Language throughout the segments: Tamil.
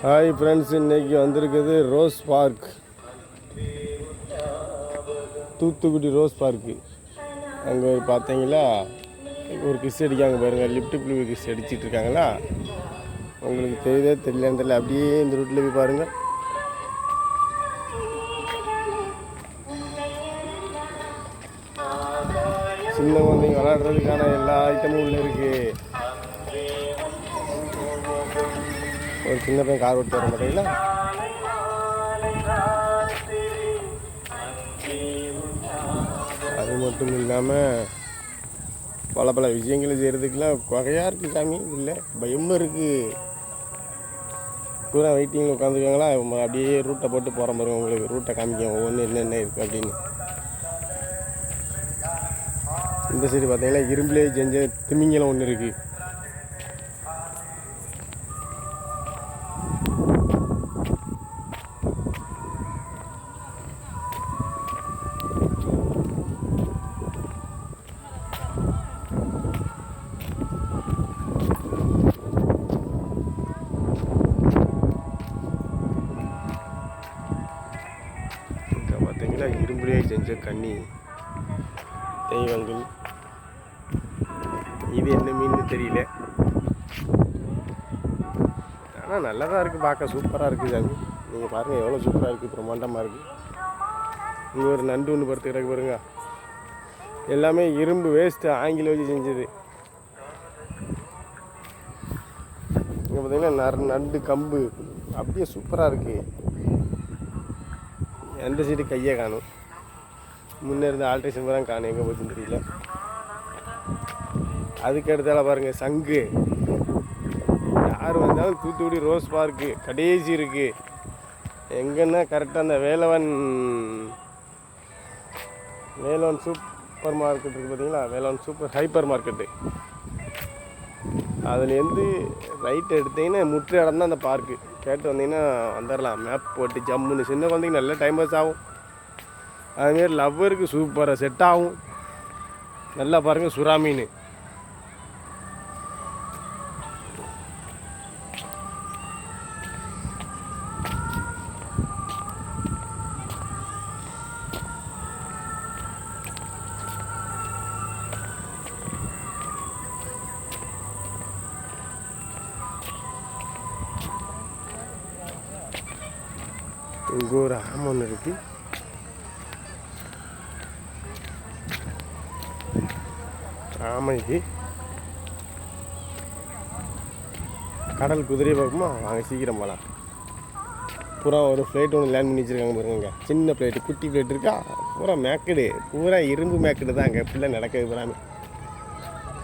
ஹாய் ஃப்ரெண்ட்ஸ், இன்றைக்கி வந்திருக்குது rose park, Thoothukudi rose park. அங்கே பார்த்தீங்களா ஒரு கிஸ் அடிக்காங்க பாருங்கள், லிப்ட் பிள்ளைங்க கிஸ் அடிச்சிட்டு இருக்காங்களா? உங்களுக்கு தெரியுதே தெரியலன்னு தெரியல. அப்படியே இந்த ரூட்டில் போய் பாருங்கள். சின்ன குழந்தைங்க விளையாடுறதுக்கான எல்லா ஐட்டமும் உள்ளே இருக்குது. ஒரு சின்ன பையன் கார் ஓட்டு வர மாட்டீங்களா? அது மட்டும் இல்லாமல் பல பல விஷயங்களை செய்கிறதுக்கெலாம் குறையாக இருக்குது சாமி. இல்லை பயமும் இருக்குது. பூரா வெயிட்டிங்கில் உட்காந்துருக்காங்களா? அப்படியே ரூட்டை போட்டு போகிற பாருங்க. உங்களுக்கு ரூட்டை காமிக்க ஒவ்வொன்று என்னென்ன இருக்குது அப்படின்னு. இந்த சைடு பார்த்தீங்கன்னா இரும்புலேயே செஞ்ச திமிங்கலம் ஒன்று இருக்குது. பார்த்தீங்கன்னா இரும்புலேயே செஞ்ச கன்னி தெய்வங்கள். இது என்ன மீன் தெரியல, ஆனால் நல்லா தான் இருக்குது, பார்க்க சூப்பராக இருக்குது சாமி. நீங்கள் பாருங்கள் எவ்வளோ சூப்பராக இருக்குது, பிரம்மாண்டமாக இருக்குது. இங்கே ஒரு நண்டு ஒன்று படுத்துக்கிறக்கு பாருங்க. எல்லாமே இரும்பு வேஸ்ட்டு, ஆங்கில வச்சு செஞ்சது. இங்கே பார்த்தீங்கன்னா நண்டு கம்பு அப்படியே சூப்பராக இருக்குது. எந்த சைடு கையை காணும், முன்னே இருந்து ஆல்ட்ரேஷன் தான் காணும், எங்கே போச்சுன்னு தெரியல. அதுக்கு அடுத்தால பாருங்கள் சங்கு. யார் வந்தாலும் தூத்துக்குடி ரோஸ் பார்க்கு கடைசி இருக்குது. எங்கன்னா கரெக்டாக அந்த வேலவன் சூப்பர் மார்க்கெட் இருக்குது பார்த்தீங்களா? Velavan super hyper market. அதுலேருந்து ரைட் எடுத்தீங்கன்னா முற்று இடம் தான் அந்த பார்க்கு. கேட்டு வந்தீங்கன்னா வந்துடலாம். மேப் போட்டு ஜம்முன்னு. சின்ன குழந்தைங்க நல்ல டைம் பாஸ் ஆகும். அதுமாரி லவ்வருக்கு சூப்பராக செட் ஆகும். நல்லா பாருங்கள் சுறா மீன். இங்கே ஒரு ஆமை ஒன்று இருக்குது. ஆமைக்கு கடல் குதிரையை பார்க்குமா? வாங்க சீக்கிரம் போகலாம். பூரா ஒரு ஃப்ளைட் ஒன்று லேண்ட் பண்ணி வச்சுருக்காங்க பாருங்க. சின்ன ஃப்ளைட்டு, குட்டி ஃப்ளைட் இருக்கா? பூரா மேக்கடு, பூரா இரும்பு மேக்கடு தான். அங்கே ஃபுல்லாக நடக்குது பூராமே.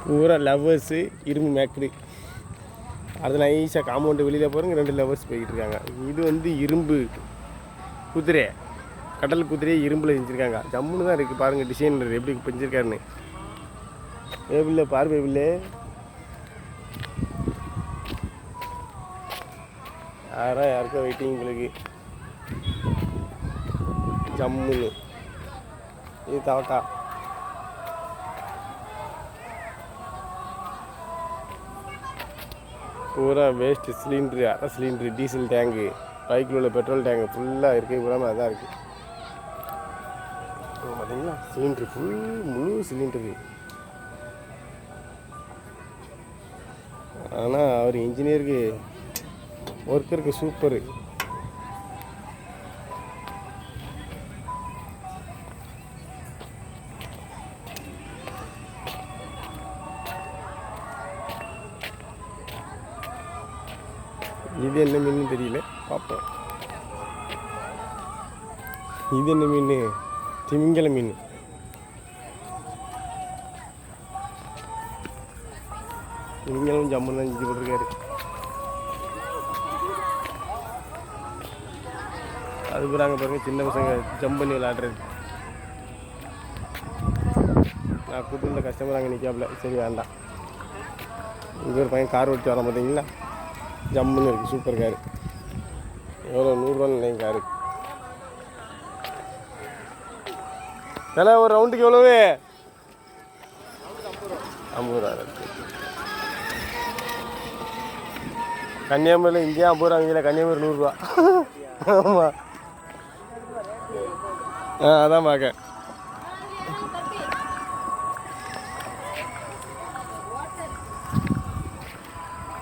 பூரா லவ்வர்ஸு இரும்பு மேக்கடு. அது நைஸாக காம்பவுண்டு வெளியில் போகிறவங்க 2 லவ்வர்ஸ் போய்கிட்டு இருக்காங்க. இது வந்து இரும்பு குதிரை, கடல் குதிரையை இரும்பில் செஞ்சுருக்காங்க. ஜம்முன்னு தான் இருக்குது பாருங்கள். டிசைனர் எப்படி செஞ்சுருக்காருன்னு. வேபில்ல பாரு வேபில்ல. யாருக்கோ வெயிட்டிங் உங்களுக்கு. ஜம்முன்னு இது தவக்கா. பூரா வேஸ்ட்டு சிலிண்ட்ரு, அரை சிலிண்ட்ரு, டீசல் டேங்கு, பைக்கில் உள்ள பெட்ரோல் டேங்கு ஃபுல்லாக இருக்குது. பூராமல் அதான் இருக்குது பார்த்தீங்களா? சிலிண்ட்ரு முழு சிலிண்டரு. ஆனால் அவர் இன்ஜினியருக்கு ஒர்க்கருக்கு சூப்பரு. இது என்ன மீன் தெரியல, பார்ப்போம். இது என்ன மீன்? திமிங்கல மீன். திமிங்கலம் ஜம்முன்னு தான் செஞ்சு போட்டிருக்காரு. அது போகிறாங்க பாருங்க, சின்ன பசங்க ஜம்ப் பண்ணி விளையாடுறது. நான் கூப்பிட்டு இந்த கஸ்டமர் அங்கே நிற்காப்புல. சரி வேண்டாம். இங்கே ஒரு பையன் கார் ஓட்டி வர பார்த்தீங்களா? ஜம்முன்னு இருக்குது, சூப்பர் காரு. எவ்வளோ 100 ரூபான்னு நினைங்க காரு. விலை ஒரு ரவுண்டுக்கு எவ்வளவு? 50 ரூபா. கன்னியாகுமரியில் இங்கேயே 50 ரூபா அங்கே கன்னியாகுமரி 100 ரூபா. ஆமாம். அதான் பார்க்க.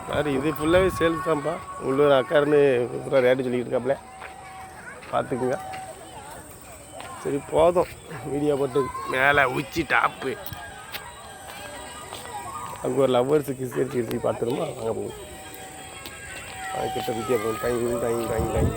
சார் இது ஃபுல்லாகவே சேல்ஸ் தான்ப்பா. உள்ளூர் அக்கா இருந்து பூரா ரேட்டு சொல்லிக்கிட்டு இருக்காப்புல, பார்த்துக்குங்க. சரி போதும் வீடியோ போட்டு. மேலே உச்சி டாப்பு அங்கே ஒரு லவ்வர்ஸுக்கு சேர்த்து பார்த்துருமா அங்கே போகும். கிட்ட வித்தியா போகும். டைம் டைம் டைம் டைம்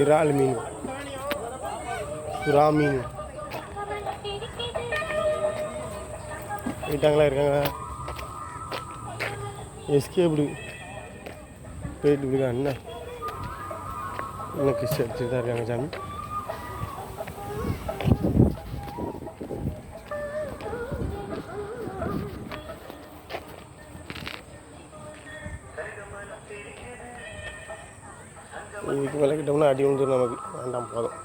இறால் மீன், சுறா மீன் போயிட்டாங்களா இருக்காங்க. எஸ்கேப்டு போயிட்டு இருக்கா என்ன கிறிஸ்டி அடிச்சுட்டு தான் இருக்காங்க சாமி. இதுக்கு மேலே கிட்டோம்னா அடி விழுந்துடும் நமக்கு. வேண்டாம் போதும்.